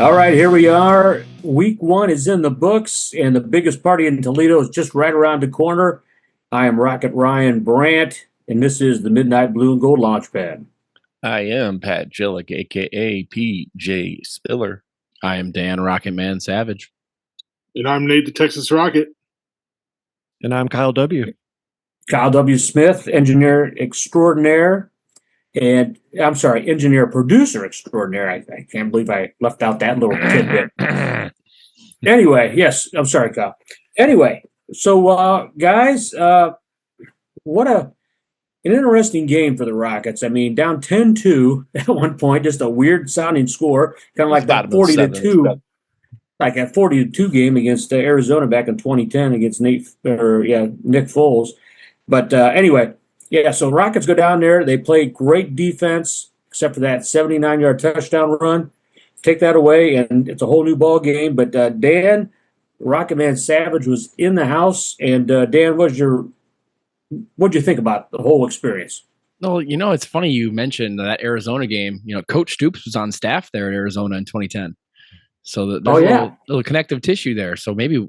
All right, here we are. Week one is in the books, and the biggest party in Toledo is just right around the corner. I am Rocket Ryan Brandt, and this is the Midnight Blue and Gold Launchpad. I am Pat Gillick, a.k.a. P.J. Spiller. I am Dan Rocket Man Savage. And I'm Nate the Texas Rocket. And I'm Kyle W. Kyle W. Smith, engineer extraordinaire. And I'm sorry, engineer producer extraordinaire. I can't believe I left out that little tidbit. Anyway, yes, I'm sorry, Kyle. Anyway, so guys, what an interesting game for the Rockets. I mean, down 10-2 at one point, just a weird sounding score, kind of like that 40-2, like that 40-2 game against Arizona back in 2010 against Nick Foles. But anyway. Yeah, so Rockets go down there. They play great defense, except for that 79-yard touchdown run. Take that away, and it's a whole new ball game. But Dan, Rocket Man Savage was in the house, and Dan, what'd you think about the whole experience? Well, it's funny you mentioned that Arizona game. Coach Stoops was on staff there at Arizona in 2010. So there's a little connective tissue there. So maybe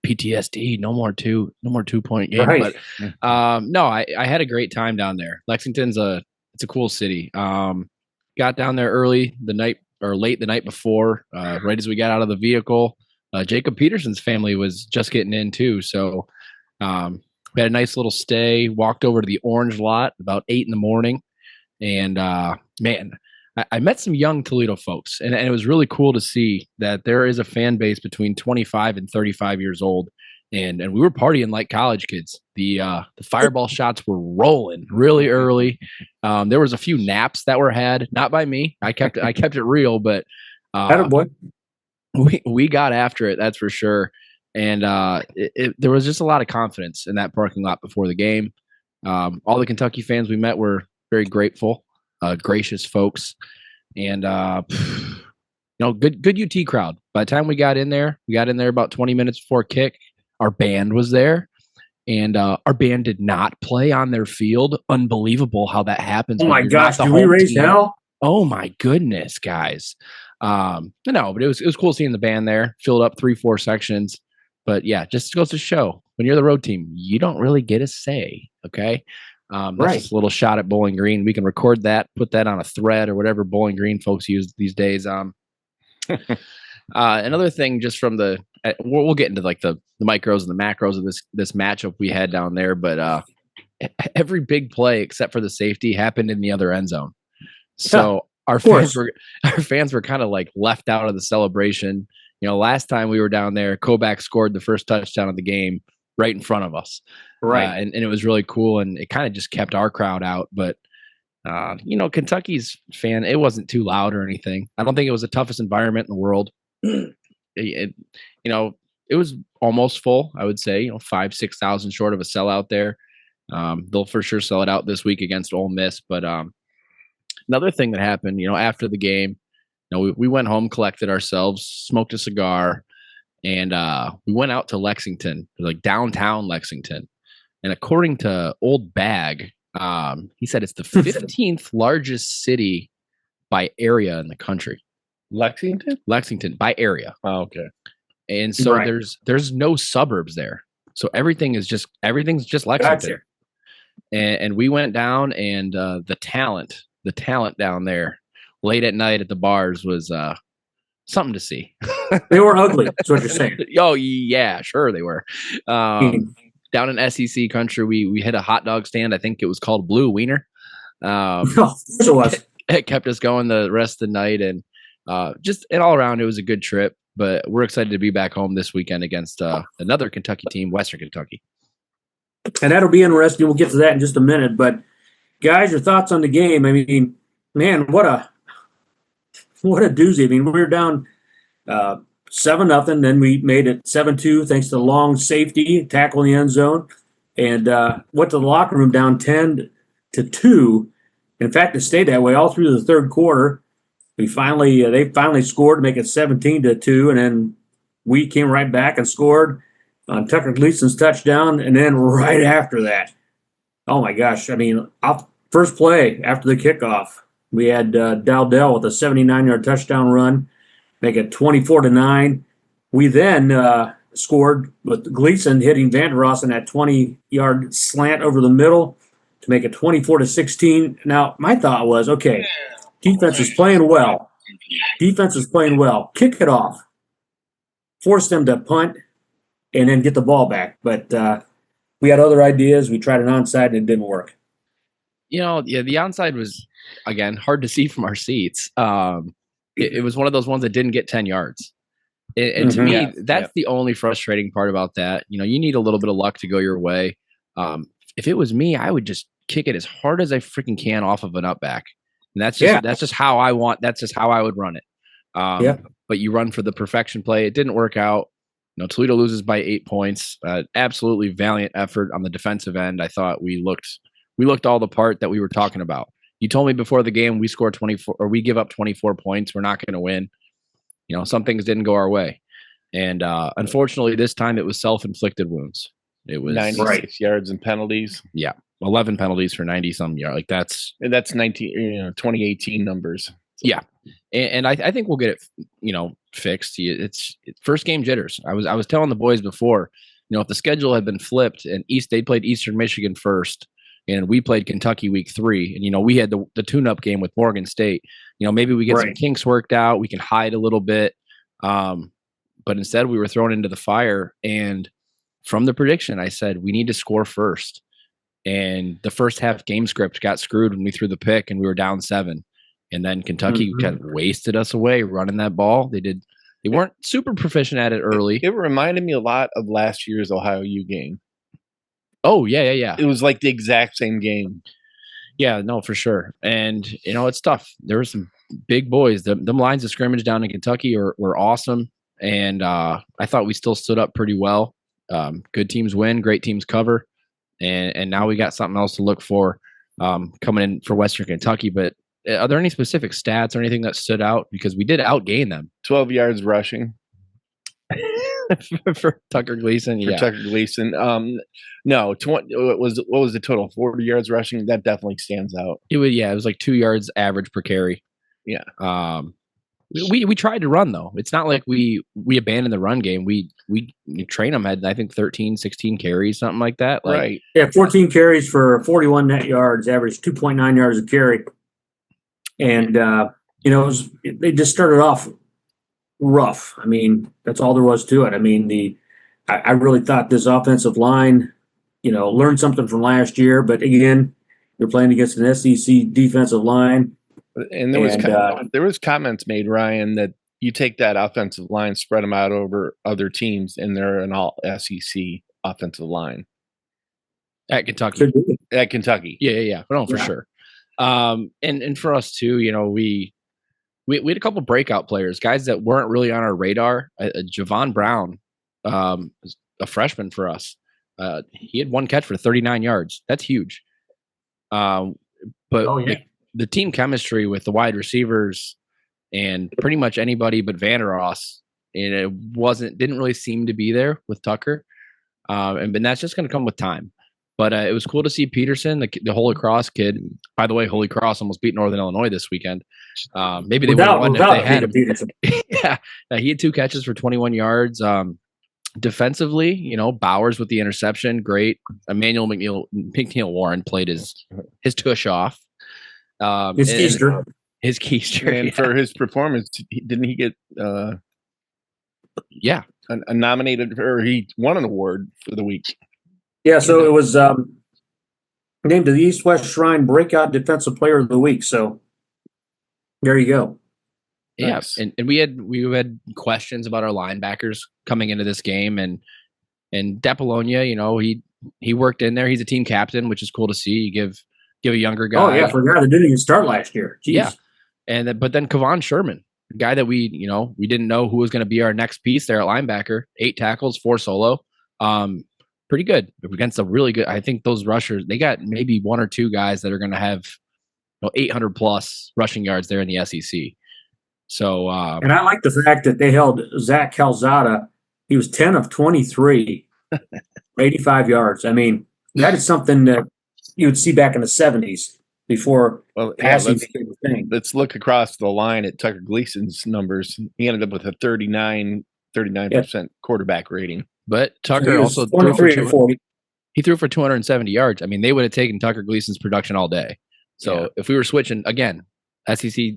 PTSD, no more 2-point game. Right. But no, I had a great time down there. Lexington's it's a cool city. Got down there late the night before, right as we got out of the vehicle. Jacob Peterson's family was just getting in too. So we had a nice little stay, walked over to the Orange Lot about 8 a.m. And man, I met some young Toledo folks, and it was really cool to see that there is a fan base between 25 and 35 years old, and we were partying like college kids. The fireball shots were rolling really early. There was a few naps that were had, not by me. I kept it real, but we got after it, that's for sure. And there was just a lot of confidence in that parking lot before the game. All the Kentucky fans we met were very grateful. Gracious folks, and good UT crowd. By the time we got in there about 20 minutes before kick. Our band was there, and our band did not play on their field. Unbelievable how that happens. Oh my gosh! Did we raise hell? Oh my goodness, guys! No, but it was cool seeing the band there. Filled up 3-4 sections, but yeah, just goes to show when you're the road team, you don't really get a say. Okay. That's just a little shot at Bowling Green. We can record that, put that on a thread or whatever Bowling Green folks use these days. Another thing, just from we'll get into like the micros and the macros of this matchup we had down there, but every big play except for the safety happened in the other end zone. So our fans were kind of like left out of the celebration. Last time we were down there, Kovac scored the first touchdown of the game right in front of us. Right. And it was really cool, and it kind of just kept our crowd out. But, Kentucky's fan, it wasn't too loud or anything. I don't think it was the toughest environment in the world. It was almost full, I would say, 5,000-6,000 short of a sellout there. They'll for sure sell it out this week against Ole Miss. But another thing that happened, after the game, we went home, collected ourselves, smoked a cigar, and we went out to Lexington, like downtown Lexington. And according to Old Bag, he said it's the 15th largest city by area in the country. Lexington by area. Oh, okay. And so there's no suburbs there. So everything's just Lexington. Gotcha. And we went down, and the talent down there late at night at the bars was something to see. They were ugly. That's what you're saying. Oh yeah, sure they were. Down in SEC country, we hit a hot dog stand. I think it was called Blue Wiener. It was. It kept us going the rest of the night, and all around, it was a good trip. But we're excited to be back home this weekend against another Kentucky team, Western Kentucky. And that'll be interesting. We'll get to that in just a minute. But guys, your thoughts on the game? I mean, man, what a doozy. I mean, we were down 7-0. Then we made it 7-2 thanks to the long safety tackle in the end zone, and went to the locker room down 10-2. In fact, it stayed that way all through the third quarter. They finally scored to make it 17-2, and then we came right back and scored on Tucker Gleason's touchdown, and then right after that, oh my gosh! I mean, first play after the kickoff, we had Dowdell with a 79-yard touchdown run. make it 24-9. We then scored with Gleason hitting Vandeross in that 20-yard slant over the middle to make it 24-16. Now, my thought was, okay, defense is playing well. Defense is playing well. Kick it off. Force them to punt and then get the ball back. But we had other ideas. We tried an onside and it didn't work. The onside was, again, hard to see from our seats. It was one of those ones that didn't get 10 yards. And to me, that's the only frustrating part about that. You need a little bit of luck to go your way. If it was me, I would just kick it as hard as I freaking can off of an up back. And that's just how I would run it. But you run for the perfection play. It didn't work out. Toledo loses by 8 points. Absolutely valiant effort on the defensive end. I thought we looked all the part that we were talking about. You told me before the game we score 24 or we give up 24 points. We're not going to win. Some things didn't go our way. And unfortunately, this time it was self-inflicted wounds. It was 96 yards and penalties. Yeah, 11 penalties for 90-some yards. That's 2018 numbers. Yeah, and I think we'll get it, fixed. It's first game jitters. I was telling the boys before, if the schedule had been flipped and they played Eastern Michigan first, and we played Kentucky week 3, and we had the tune-up game with Morgan State. Maybe we get some kinks worked out. We can hide a little bit, but instead we were thrown into the fire. And from the prediction, I said we need to score first. And the first half game script got screwed when we threw the pick, and we were down 7. And then Kentucky kind of wasted us away running that ball. They weren't super proficient at it early. It reminded me a lot of last year's Ohio U game. Oh, yeah. It was like the exact same game. Yeah, no, for sure. And, it's tough. There were some big boys. Them lines of scrimmage down in Kentucky were awesome. And I thought we still stood up pretty well. Good teams win, great teams cover. And now we got something else to look for coming in for Western Kentucky. But are there any specific stats or anything that stood out? Because we did outgain them. 12 yards rushing. For Tucker Gleason, Tucker Gleason. No, what was the total? 40 yards rushing. That definitely stands out. It was like 2 yards average per carry. Yeah. We tried to run though. It's not like we abandoned the run game. We train them had I think 13, 16 carries, something like that. Right. Yeah, 14 carries for 41 net yards, average 2.9 yards a carry. And they just started off rough. I mean, that's all there was to it. I mean, I really thought this offensive line, learned something from last year. But again, you're playing against an SEC defensive line. And there was comments made, Ryan, that you take that offensive line, spread them out over other teams, and they're an all SEC offensive line at Kentucky. At Kentucky, yeah. No, for sure. And for us too, we had a couple breakout players, guys that weren't really on our radar. Javon Brown, a freshman for us. He had one catch for 39 yards. That's huge. But the team chemistry with the wide receivers and pretty much anybody but Vandeross, and it didn't really seem to be there with Tucker. And that's just going to come with time. But it was cool to see Peterson, the Holy Cross kid. By the way, Holy Cross almost beat Northern Illinois this weekend. Maybe they would have won if they had him. Yeah, he had 2 catches for 21 yards. Defensively, Bowers with the interception, great. Emmanuel McNeil Warren played his tush off. His keister. His keister. And for his performance, didn't he get nominated, or he won an award for the week? Yeah, so it was named to the East West Shrine Breakout Defensive Player of the Week. So there you go. Yeah, nice. And we had questions about our linebackers coming into this game, and Depolonia, he worked in there. He's a team captain, which is cool to see. You give a younger guy. Oh yeah, for a guy that didn't even start last year. Jeez. Yeah, but then Kevon Sherman, a guy that we didn't know who was going to be our next piece there at linebacker. 8 tackles, 4 solo. Pretty good against a really good. I think those rushers, they got maybe 1 or 2 guys that are going to have 800 plus rushing yards there in the SEC. So, and I like the fact that they held Zach Calzada. He was 10 of 23, 85 yards. I mean, that is something that you would see back in the 70s. before Well, yeah, passing became a thing. let's look across the line at Tucker Gleason's numbers. He ended up with a 39% quarterback rating. But So Tucker he was also threw for 23 and 40. he threw for 270 yards. I mean, they would have taken Tucker Gleason's production all day. So if we were switching again, SEC,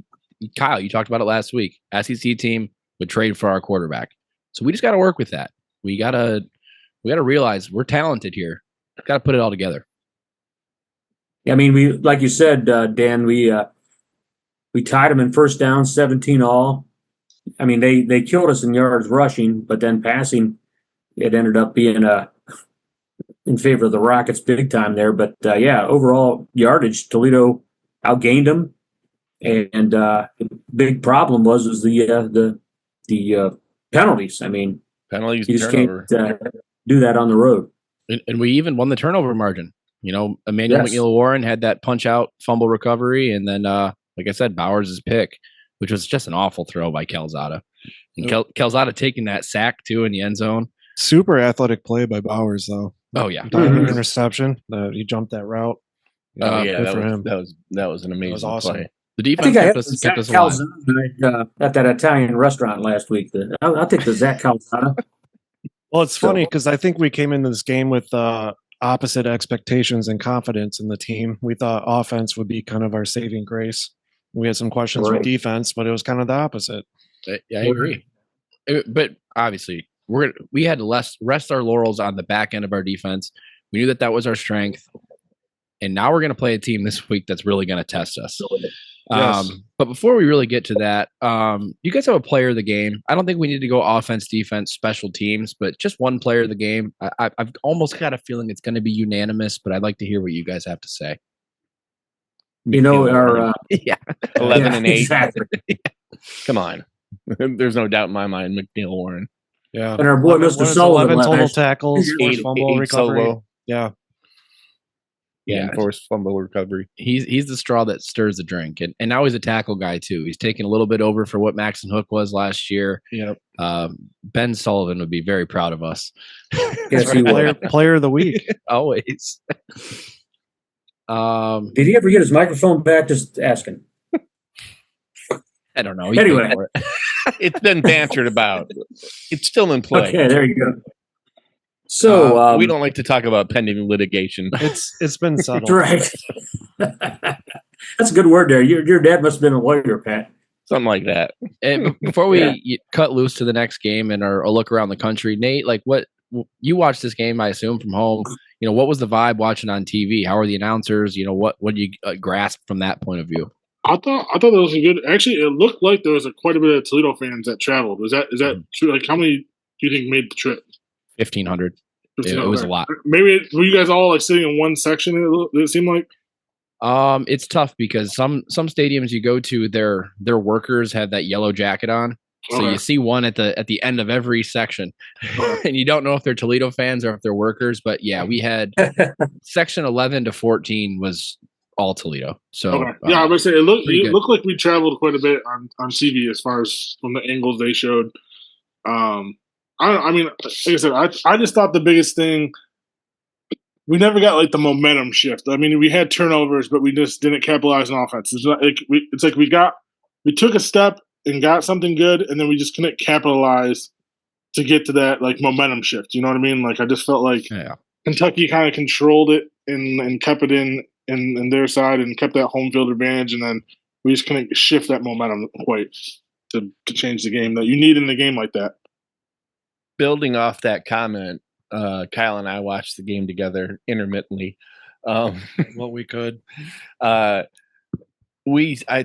Kyle, you talked about it last week. SEC team would trade for our quarterback. So we just got to work with that. We gotta realize we're talented here. Got to put it all together. I mean, we like you said, Dan. We tied them in first down, 17 all. I mean, they killed us in yards rushing, but then passing, it ended up being in favor of the Rockets big time there. But overall yardage, Toledo outgained them, and the big problem was the penalties. I mean, Penalties, you just turnover. can't do that on the road. And we even won the turnover margin. You know, Emmanuel McNeil Warren had that punch out fumble recovery, and then like I said, Bowers' pick, which was just an awful throw by Calzada. And Calzada taking that sack too in the end zone. Super athletic play by Bowers, though. Oh yeah, Interception. He jumped that route. Good for him. That was an amazing was awesome. play. the I defense think I had kept us Zach alive. Calzada at that Italian restaurant last week. I'll take the Zach Calzada. Well, it's funny because I think we came into this game with opposite expectations and confidence in the team. We thought offense would be kind of our saving grace. We had some questions with defense, but it was kind of the opposite. Yeah, I agree. But obviously, we had to rest our laurels on the back end of our defense. We knew that was our strength. And now we're going to play a team this week that's really going to test us. Yes. But before we really get to that, you guys have a player of the game. I don't think we need to go offense, defense, special teams, but just one player of the game. I've almost got a feeling it's going to be unanimous, but I'd like to hear what you guys have to say. You know, our 11 and 8. Exactly. Come on. There's no doubt in my mind, McNeil Warren. Yeah. And our boy, Mr. Sullivan, 11 total tackles, forced fumble eight recovery. solo. Yeah. Yeah, forced fumble recovery. He's the straw that stirs the drink, and now he's a tackle guy too. He's taking a little bit over for what Maxon Hook was last year. Yep. Ben Sullivan would be very proud of us. Yes, he would. Player of the week. Always. Did he ever get his microphone back? Just asking. I don't know. Anyway. It's been bantered about. It's still in play. Okay, there you go. So we don't like to talk about pending litigation. It's been settled. Right. That's a good word there. Your dad must have been a lawyer, Pat. Something like that. And before we cut loose to the next game and our look around the country, Nate, like what you watched this game, I assume from home. You know, what was the vibe watching on TV? How are the announcers? You know, what do you grasp from that point of view? I thought that was a good. Actually, it looked like there was quite a bit of Toledo fans that traveled. Is that true? Like, how many do you think made the trip? 1,500. It was a lot. Maybe were you guys all like sitting in one section? It seemed like. It's tough because some stadiums you go to, their workers have that yellow jacket on, so you see one at the end of every section, and you don't know if they're Toledo fans or if they're workers. But yeah, we had section 11 to 14 was all Toledo. So yeah, I would say it looked like we traveled quite a bit on TV as far as from the angles they showed. I mean, like I said, I just thought the biggest thing, we never got like the momentum shift. I mean, we had turnovers, but we just didn't capitalize on offense. It's like we took a step and got something good, and then we just couldn't capitalize to get to that like momentum shift. You know what I mean? Like I just felt like Kentucky kind of controlled it and kept it in their side and kept that home field advantage, and then we just couldn't shift that momentum quite to change the game that you need in a game like that. Building off that comment, Kyle and I watched the game together intermittently. What we could. I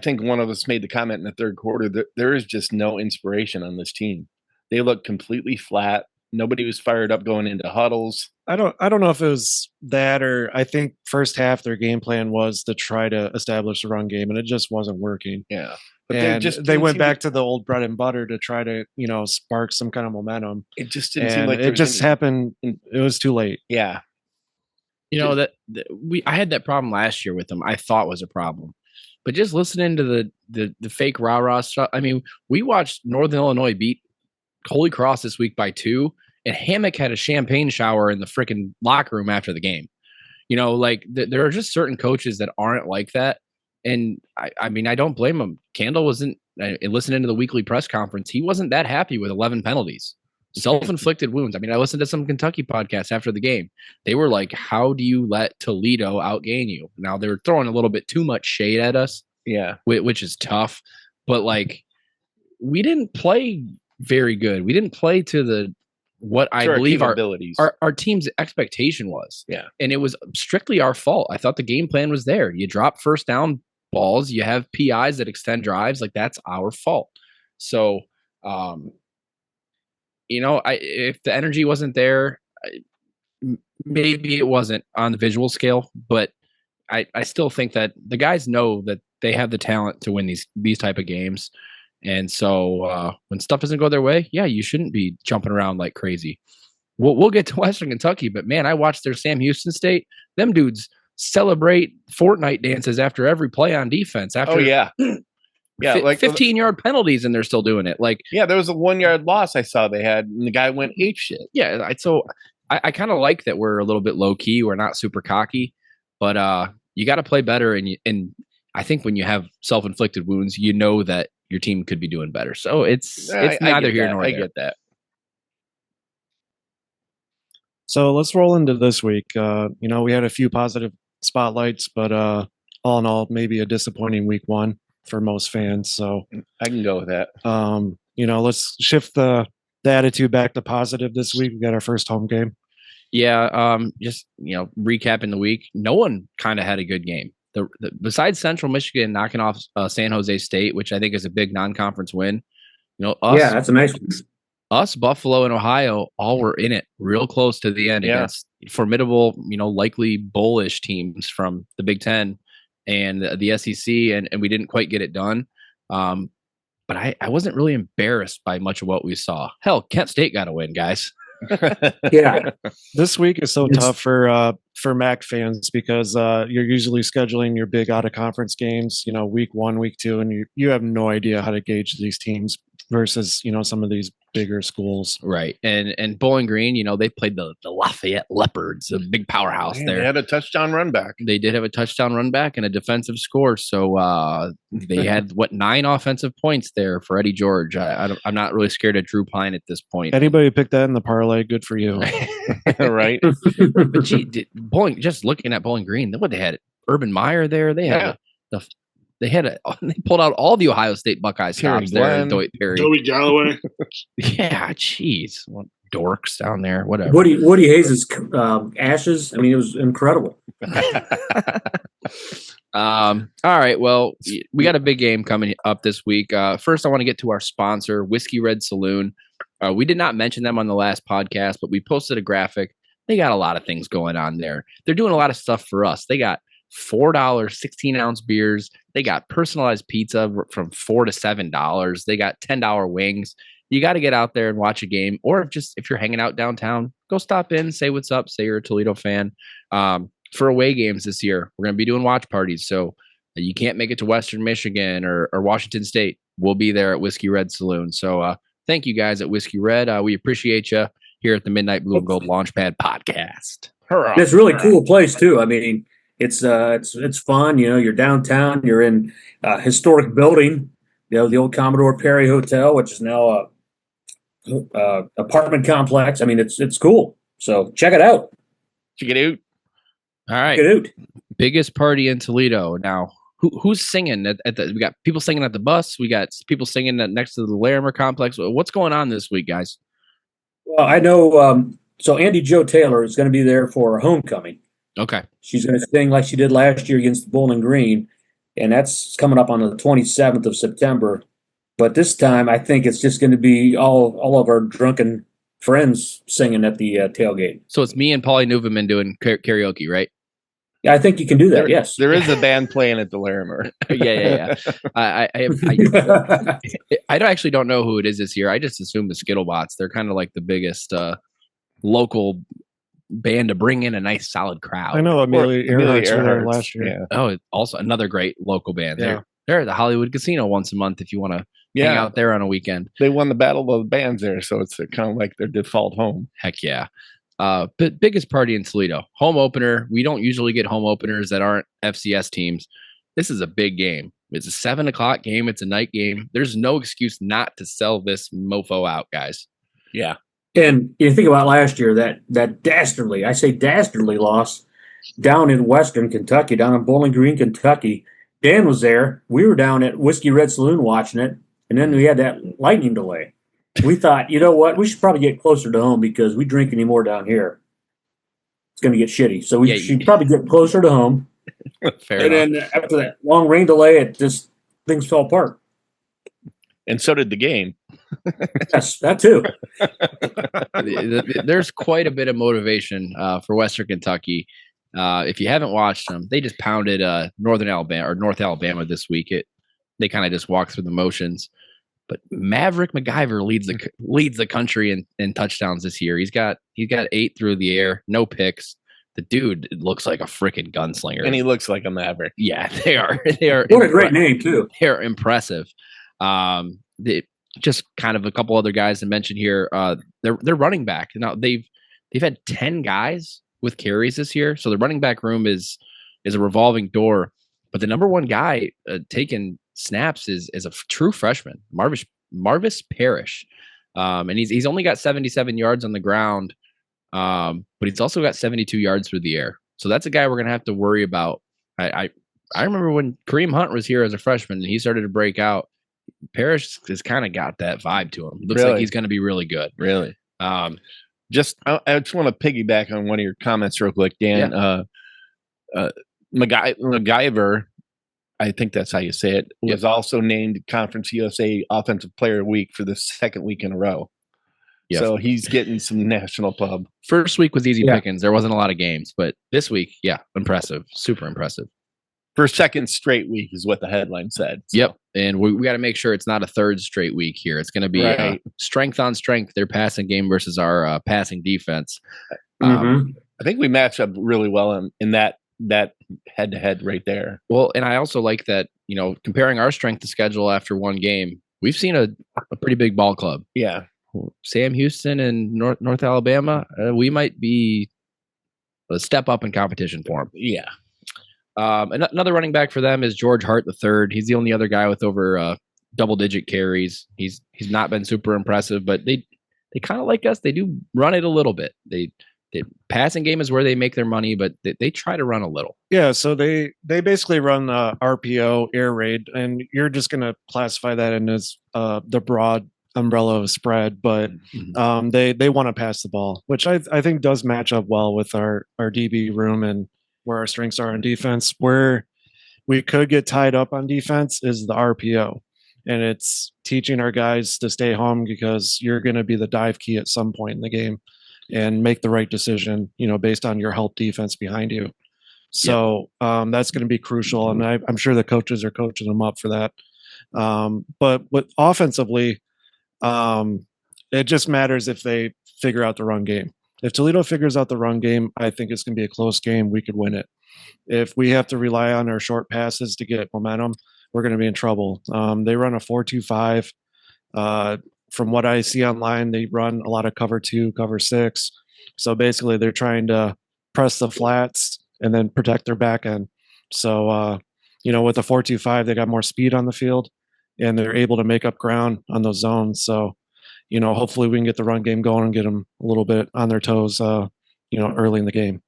think one of us made the comment in the third quarter that there is just no inspiration on this team. They look completely flat. Nobody was fired up going into huddles. I don't know if it was that, or I think first half their game plan was to try to establish the run game, and it just wasn't working. Yeah. But and they went back to the old bread and butter to try to, spark some kind of momentum. It just didn't seem like it just happened. It was too late. Yeah. You know I had that problem last year with them. I thought was a problem, but just listening to the fake rah-rah stuff. I mean, we watched Northern Illinois beat Holy Cross this week by 2, and Hammock had a champagne shower in the freaking locker room after the game. Like there are just certain coaches that aren't like that. And I mean, I don't blame him. Candle wasn't, listening to the weekly press conference, he wasn't that happy with 11 penalties, self-inflicted wounds. I mean, I listened to some Kentucky podcasts after the game. They were like, how do you let Toledo outgain you? Now they're throwing a little bit too much shade at us. Yeah. Which is tough. But like, we didn't play very good. We didn't play to what I believe our team's expectation was. Yeah. And it was strictly our fault. I thought the game plan was there. You drop first down balls, you have PIs that extend drives, like that's our fault. So, if the energy wasn't there, maybe it wasn't on the visual scale, but I still think that the guys know that they have the talent to win these type of games. And so when stuff doesn't go their way, yeah, you shouldn't be jumping around like crazy. We'll get to Western Kentucky, but man, I watched their Sam Houston State. Them dudes celebrate Fortnite dances after every play on defense. After yeah, like 15-yard penalties, and they're still doing it. Like, yeah, there was a 1-yard loss I saw they had, and the guy went ape shit. Yeah, so I kind of like that we're a little bit low key. We're not super cocky, but you got to play better. And I think when you have self-inflicted wounds, you know that your team could be doing better. So it's neither here nor there. I get that. So let's roll into this week. We had a few positive spotlights, but all in all, maybe a disappointing week one for most fans. So I can go with that. Let's shift the attitude back to positive this week. We got our first home game. Yeah. Just recapping the week, no one kind of had a good game. Besides Central Michigan knocking off San Jose State, which I think is a big non-conference win. That's a nice one. Us, Buffalo, and Ohio all were in it real close to the end against formidable, likely bullish teams from the Big Ten and the SEC, and we didn't quite get it done. But I wasn't really embarrassed by much of what we saw. Hell, Kent State got a win, guys. Yeah, this week is so tough for MAC fans because you're usually scheduling your big out of conference games, week 1, week 2, and you have no idea how to gauge these teams versus some of these bigger schools. Right. And Bowling Green, they played the Lafayette Leopards, a big powerhouse there. They had a touchdown run back. They did have a touchdown run back and a defensive score. So they had 9 offensive points there for Eddie George. I'm not really scared of Drew Pine at this point. Anybody picked that in the parlay? Good for you. Right. But just looking at Bowling Green, what they had, Urban Meyer there. They had they pulled out all the Ohio State Buckeye stops there. Dwight Perry, Joey Galloway. Yeah, jeez, dorks down there. Whatever. Woody Hayes' ashes. I mean, it was incredible. All right. Well, we got a big game coming up this week. First, I want to get to our sponsor, Whiskey Red Saloon. We did not mention them on the last podcast, but we posted a graphic. They got a lot of things going on there. They're doing a lot of stuff for us. They got $4 16-ounce beers. They got personalized pizza from $4 to $7. They got $10 wings. You got to get out there and watch a game, or if you're hanging out downtown, go stop in, say what's up, say you're a Toledo fan. For away games this year, we're going to be doing watch parties. So you can't make it to Western Michigan or Washington State. We'll be there at Whiskey Red Saloon. So thank you guys at Whiskey Red. We appreciate you here at the Midnight Blue and Gold Launchpad podcast. Hurrah. It's a really cool place too. I mean, it's fun. You're downtown. You're in a historic building. The old Commodore Perry Hotel, which is now a apartment complex. I mean, it's cool. So check it out. Check it out. All right. Check it out. Biggest party in Toledo. Now, who's singing at we got people singing at the bus. We got people singing next to the Larimer complex. What's going on this week, guys? Well, I know. So Andy Jo Taylor is going to be there for homecoming. Okay. She's going to sing like she did last year against Bowling Green, and that's coming up on the 27th of September. But this time, I think it's just going to be all of our drunken friends singing at the tailgate. So it's me and Paulie Newman doing karaoke, right? Yeah, I think you can do that. Yes, there is a band playing at the Larimer. Yeah. I actually don't know who it is this year. I just assume the Skittlebots. They're kind of like the biggest local band to bring in a nice solid crowd. I know Amelia Earhart's there last year. Yeah. Oh, also another great local band. Yeah. They're at the Hollywood Casino once a month if you want to hang out there on a weekend. They won the Battle of the Bands there, so it's kind of like their default home. Heck yeah. But biggest party in Toledo. Home opener. We don't usually get home openers that aren't FCS teams. This is a big game. It's a 7 o'clock game. It's a night game. There's no excuse not to sell this mofo out, guys. Yeah. And you think about last year, that dastardly, I say dastardly loss down in Western Kentucky, down in Bowling Green, Kentucky. Dan was there. We were down at Whiskey Red Saloon watching it, and then we had that lightning delay. We thought, you know what, we should probably get closer to home because we drink anymore down here, it's going to get shitty. So we should probably get closer to home. Fair and enough. then after that long rain delay, it just things fell apart. And so did the game. Yes, that too. There's quite a bit of motivation for Western Kentucky. If you haven't watched them, they just pounded North Alabama this week. They kind of just walked through the motions. But Maverick MacGyver leads the country in touchdowns this year. He's got 8 through the air, no picks. The dude looks like a freaking gunslinger, and he looks like a Maverick. Yeah, they are. What a great name too. They're impressive. Just kind of a couple other guys to mention here. They're running back. Now they've had 10 guys with carries this year, so the running back room is a revolving door. But the number one guy taking snaps is a true freshman, Marvis Parrish, and he's only got 77 yards on the ground, but he's also got 72 yards through the air. So that's a guy we're gonna have to worry about. I remember when Kareem Hunt was here as a freshman and he started to break out. Parrish has kind of got that vibe to him. Looks like he's going to be really good. Really. I just want to piggyback on one of your comments real quick, Dan. Yeah. MacGyver, I think that's how you say it, was also named Conference USA Offensive Player of the Week for the second week in a row. Yes. So he's getting some national pub. First week was easy pickings. There wasn't a lot of games, but this week, impressive. Super impressive. For second straight week is what the headline said. So. Yep. And we got to make sure it's not a third straight week here. It's going to be strength on strength, their passing game versus our passing defense. I think we match up really well in that head-to-head right there. Well, and I also like that, comparing our strength to schedule after one game, we've seen a pretty big ball club. Yeah. Sam Houston and North Alabama, we might be a step up in competition for them. Yeah. Another running back for them is George Hart III. He's the only other guy with over double-digit carries. He's not been super impressive, but they kind of like us. They do run it a little bit. The passing game is where they make their money, but they try to run a little. Yeah, so they basically run RPO, air raid, and you're just going to classify that in as the broad umbrella of spread, but they want to pass the ball, which I think does match up well with our DB room and where our strengths are on defense. Where we could get tied up on defense is the RPO. And it's teaching our guys to stay home because you're going to be the dive key at some point in the game and make the right decision, based on your help defense behind you. So that's going to be crucial. And I'm sure the coaches are coaching them up for that. But with offensively, it just matters if they figure out the run game. If Toledo figures out the run game, I think it's going to be a close game. We could win it. If we have to rely on our short passes to get momentum, we're going to be in trouble. They run a 4-2-5. From what I see online, they run a lot of cover 2, cover 6. So basically, they're trying to press the flats and then protect their back end. So, with the 4-2-5, they got more speed on the field, and they're able to make up ground on those zones. So, hopefully we can get the run game going and get them a little bit on their toes, early in the game.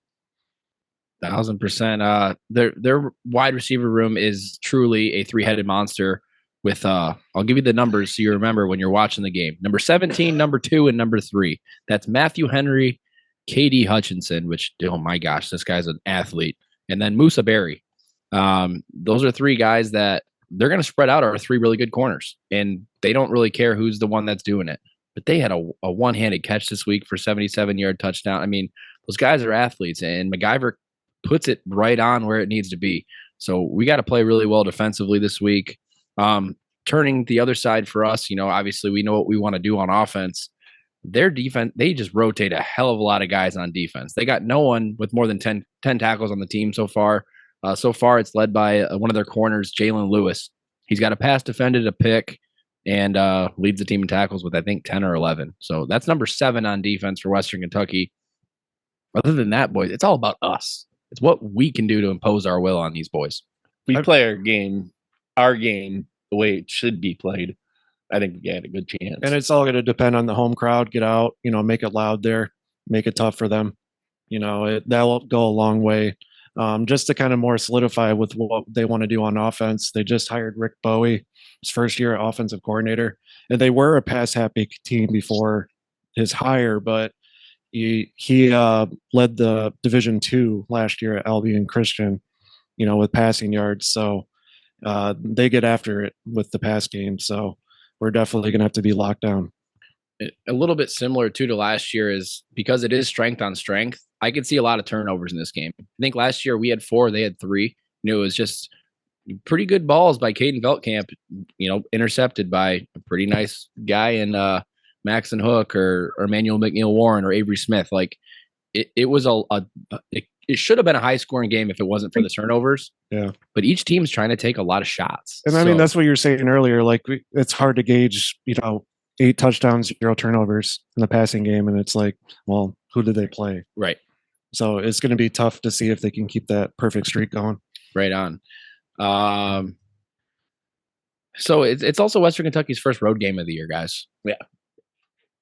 1,000%. Their wide receiver room is truly a three-headed monster with, I'll give you the numbers so you remember when you're watching the game. Number 17, number 2, and number 3. That's Matthew Henry, KD Hutchinson, which, oh my gosh, this guy's an athlete. And then Musa Berry. Those are 3 guys that they're going to spread out our 3 really good corners, and they don't really care who's the one that's doing it. But they had a one-handed catch this week for 77-yard touchdown. I mean, those guys are athletes, and MacGyver puts it right on where it needs to be. So we got to play really well defensively this week. Turning the other side for us, obviously we know what we want to do on offense. Their defense, they just rotate a hell of a lot of guys on defense. They got no one with more than 10 tackles on the team so far. So far, it's led by one of their corners, Jalen Lewis. He's got a pass defended, a pick, and leads the team in tackles with, I think, 10 or 11. So that's number 7 on defense for Western Kentucky. Other than that, boys, it's all about us. It's what we can do to impose our will on these boys. We play our game the way it should be played. I think we had a good chance. And it's all going to depend on the home crowd. Get out, make it loud there, make it tough for them. That'll go a long way. Just to kind of more solidify with what they want to do on offense. They just hired Rick Bowie, his first year offensive coordinator, and they were a pass happy team before his hire, but he led the Division II last year at Albion Christian, with passing yards. So they get after it with the pass game. So we're definitely going to have to be locked down. A little bit similar to last year is because it is strength on strength. I could see a lot of turnovers in this game. I think last year we had 4, they had 3. It was just pretty good balls by Caden Veltkamp, intercepted by a pretty nice guy in Maxon Hook or Emmanuel McNeil Warren or Avery Smith. Like it was it should have been a high scoring game if it wasn't for the turnovers. Yeah. But each team's trying to take a lot of shots. And I mean, that's what you were saying earlier. Like it's hard to gauge, 8 touchdowns, 0 turnovers in the passing game. And it's like, well, who did they play? Right. So it's going to be tough to see if they can keep that perfect streak going. Right on. So it's also Western Kentucky's first road game of the year, guys. Yeah.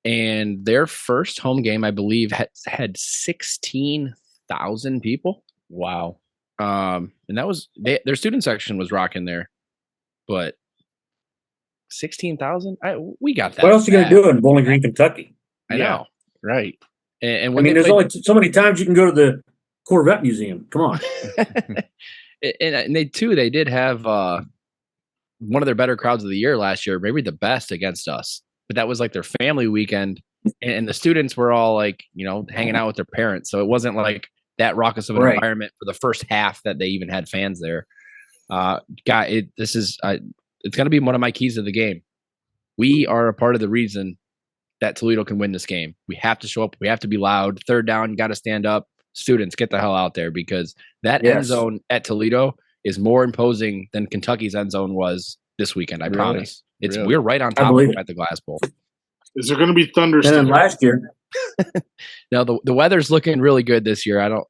And their first home game, I believe, had 16,000 people. Wow. And that was their student section was rocking there, but 16,000. We got that. What else are you gonna do in Bowling Green, Kentucky? I know, right? And I mean, there's only so many times you can go to the Corvette Museum. Come on. and they did have one of their better crowds of the year last year, maybe the best against us. But that was like their family weekend, and the students were all like, hanging out with their parents. So it wasn't like that raucous of an environment for the first half that they even had fans there. It's going to be one of my keys to the game. We are a part of the reason that Toledo can win this game. We have to show up. We have to be loud. Third down, you got to stand up. Students, get the hell out there, because that end zone at Toledo is more imposing than Kentucky's end zone was this weekend. I promise. We're right on top of them at the Glass Bowl. Is there going to be thunder? And then last year, no, the weather's looking really good this year.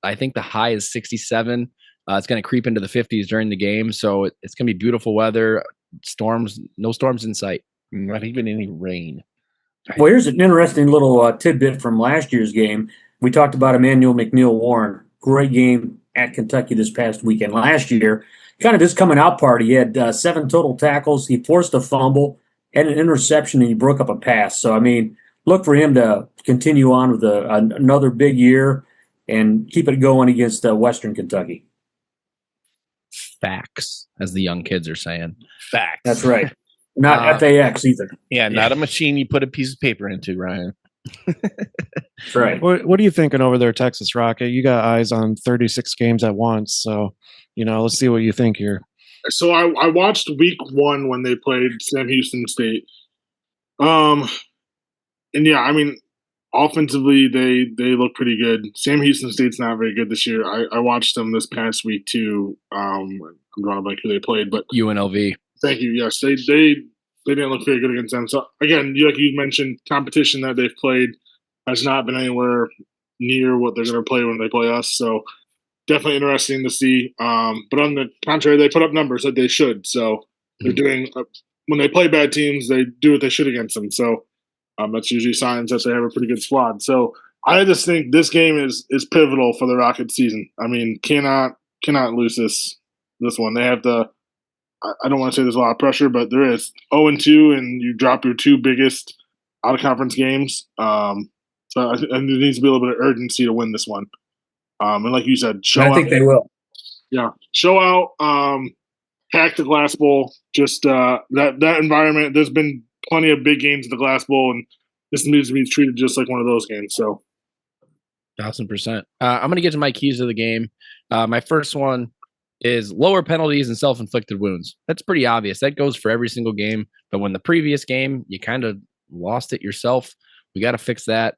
I think the high is 67. It's going to creep into the 50s during the game, so it's going to be beautiful weather. No storms in sight. Not even any rain. Well, here's an interesting little tidbit from last year's game. We talked about Emmanuel McNeil Warren. Great game at Kentucky this past weekend. Last year, kind of his coming out party. He had 7 total tackles. He forced a fumble and an interception, and he broke up a pass. So, I mean, look for him to continue on with another big year and keep it going against Western Kentucky. Facts, as the young kids are saying. Facts. That's right. Not FAX either. Yeah, not a machine you put a piece of paper into, Ryan. That's right. What are you thinking over there, Texas Rocket? You got eyes on 36 games at once, so let's see what you think here. So I watched week 1 when they played Sam Houston State. And yeah, I mean, offensively they look pretty good. Sam Houston State's not very good this year. I watched them this past week too. I'm drawing a blank who they played, but UNLV. Thank you. Yes, they didn't look very good against them. So again, like you mentioned, competition that they've played has not been anywhere near what they're going to play when they play us. So definitely interesting to see. But on the contrary, they put up numbers that they should. So they're doing when they play bad teams, they do what they should against them. So that's usually signs that they have a pretty good squad. So I just think this game is pivotal for the Rockets season. I mean, cannot lose this one. They have the. I don't want to say there's a lot of pressure, but there is 0-2, and you drop your 2 biggest out of conference games. So there needs to be a little bit of urgency to win this one. And like you said, show out. I think they will. Yeah, show out. Hack the Glass Bowl. Just that environment. There's been plenty of big games at the Glass Bowl, and this needs to be treated just like one of those games. So, 1,000%. I'm going to get to my keys of the game. My first one is lower penalties and self-inflicted wounds. That's pretty obvious. That goes for every single game. But when the previous game, you kind of lost it yourself, we got to fix that.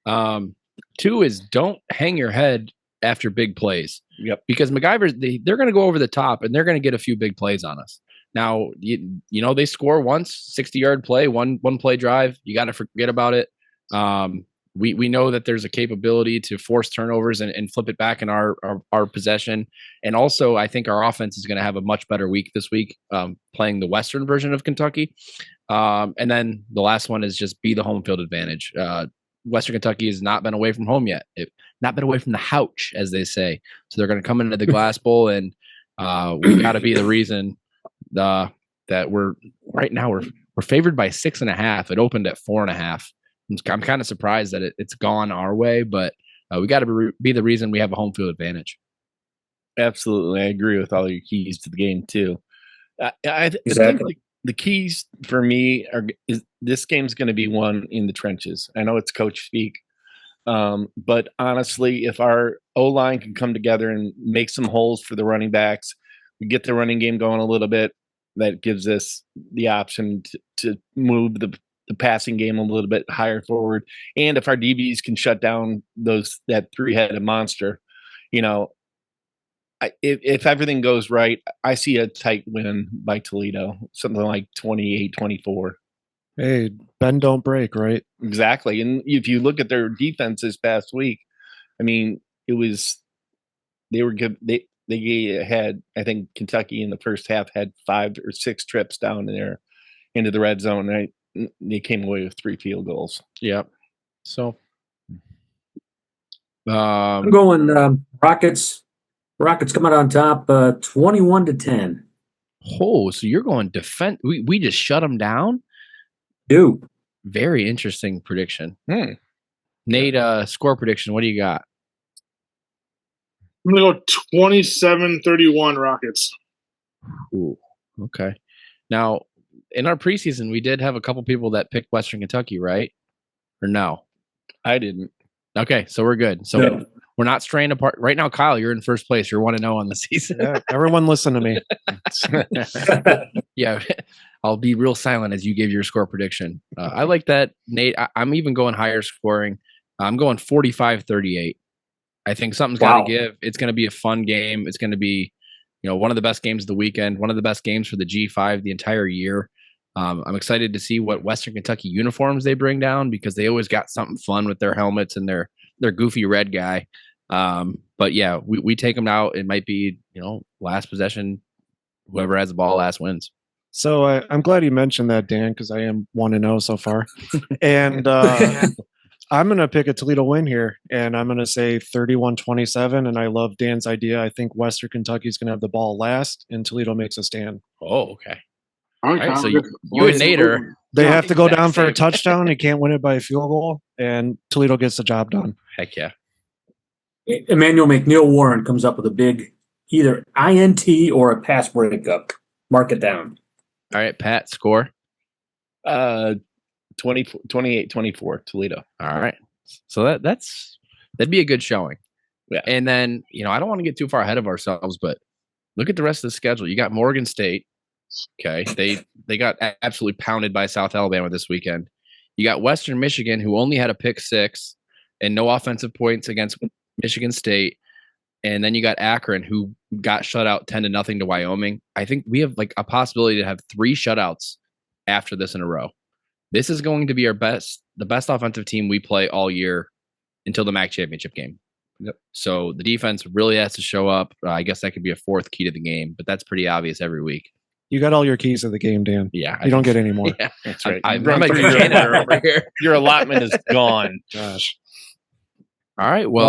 2 is don't hang your head after big plays. Yep. Because MacGyver's, they're going to go over the top, and they're going to get a few big plays on us. Now, they score once, 60-yard play, one play drive. You got to forget about it. we know that there's a capability to force turnovers and flip it back in our possession. And also, I think our offense is going to have a much better week this week, playing the Western version of Kentucky. And then the last one is just be the home field advantage. Western Kentucky has not been away from home yet. Not been away from the couch, as they say. So they're going to come into the Glass Bowl, and we got to be the reason that we're favored by 6.5. It opened at 4.5. I'm kind of surprised that it's gone our way, but we got to be the reason we have a home field advantage. Absolutely, I agree with all your keys to the game too. I Exactly. think the keys for me is this game's going to be won in the trenches. I know it's coach speak, but honestly, if our O-line can come together and make some holes for the running backs, we get the running game going a little bit. That gives us the option to move the passing game a little bit higher forward. And if our DBs can shut down that three-headed monster, if everything goes right, I see a tight win by Toledo, something like 28-24. Hey, bend don't break, right? Exactly. And if you look at their defense this past week, I mean, they were good. They had, I think Kentucky in the first half had 5 or 6 trips down there into the red zone. Right? They came away with 3 field goals. Yep. So I'm going Rockets. Rockets coming on top, 21-10. Oh, so you're going defense? We just shut them down. Do very interesting prediction. Nate, score prediction. What do you got? I'm gonna go 27-31 Rockets. Ooh, okay. Now, in our preseason, we did have a couple people that picked Western Kentucky, right? Or no? I didn't. Okay, so we're good. So we're not straying apart. Right now, Kyle, you're in first place. You're 1-0 on the season. Yeah, everyone listen to me. Yeah, I'll be real silent as you give your score prediction. I like that, Nate. I'm even going higher scoring. I'm going 45-38. I think something's got to give. It's going to be a fun game. It's going to be, one of the best games of the weekend, one of the best games for the G5 the entire year. I'm excited to see what Western Kentucky uniforms they bring down because they always got something fun with their helmets and their goofy red guy. But yeah, we take them out. It might be, last possession. Whoever has the ball last wins. So I'm glad you mentioned that, Dan, because I am 1-0 so far. And I'm going to pick a Toledo win here, and I'm going to say 31-27, and I love Dan's idea. I think Western Kentucky is going to have the ball last, and Toledo makes a stand. Oh, okay. All right, so you and Nate are... They have to go down for a touchdown. You can't win it by a field goal, and Toledo gets the job done. Heck yeah. Emmanuel McNeil Warren comes up with a big either INT or a pass breakup. Mark it down. All right, Pat, score. 28-24 Toledo. All right. So that'd be a good showing. Yeah. And then, I don't want to get too far ahead of ourselves, but look at the rest of the schedule. You got Morgan State. Okay. They got absolutely pounded by South Alabama this weekend. You got Western Michigan, who only had a pick 6 and no offensive points against Michigan State. And then you got Akron, who got shut out 10-0 to Wyoming. I think we have a possibility to have 3 shutouts after this in a row. This is going to be the best offensive team we play all year until the MAC championship game. Yep. So the defense really has to show up. I guess that could be a 4th key to the game, but that's pretty obvious every week. You got all your keys to the game, Dan. Yeah. You don't get any more. Yeah. That's right. I'm a janitor over here. Your allotment is gone. Gosh. All right. We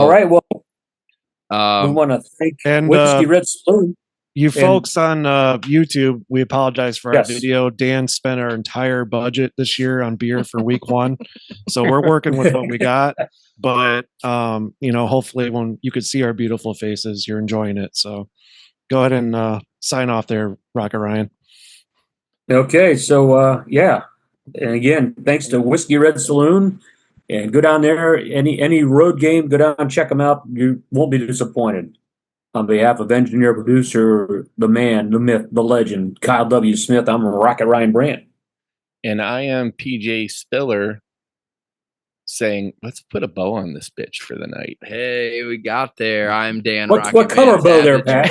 want to thank and Whiskey Red Spoon. You folks on YouTube, we apologize for our video. Dan spent our entire budget this year on beer for week 1. So we're working with what we got. But, hopefully when you could see our beautiful faces, you're enjoying it. So go ahead and sign off there, Rocket Ryan. Okay. So, And again, thanks to Whiskey Red Saloon. And go down there. Any road game, go down and check them out. You won't be disappointed. On behalf of engineer, producer, the man, the myth, the legend, Kyle W. Smith, I'm Rocket Ryan Brandt. And I am PJ Spiller saying, let's put a bow on this bitch for the night. Hey, we got there. I'm Dan. What color bow there, Pat?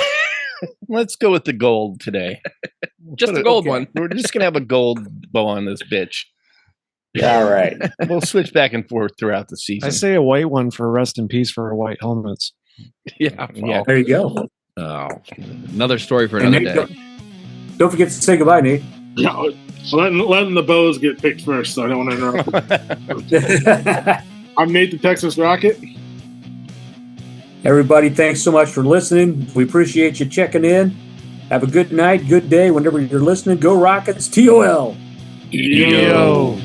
Let's go with the gold today. Just a gold one. We're just going to have a gold bow on this bitch. All right. We'll switch back and forth throughout the season. I say a white one for rest in peace for our white helmets. Yeah. Yeah. There you go. Oh, another story for And another Nate, day. don't forget to say goodbye, Nate. Yeah, letting the bows get picked first, so I don't want to interrupt. I'm Nate, the Texas Rocket. Everybody, thanks so much for listening. We appreciate you checking in. Have a good night, good day, whenever you're listening. Go Rockets, TOL. Yo.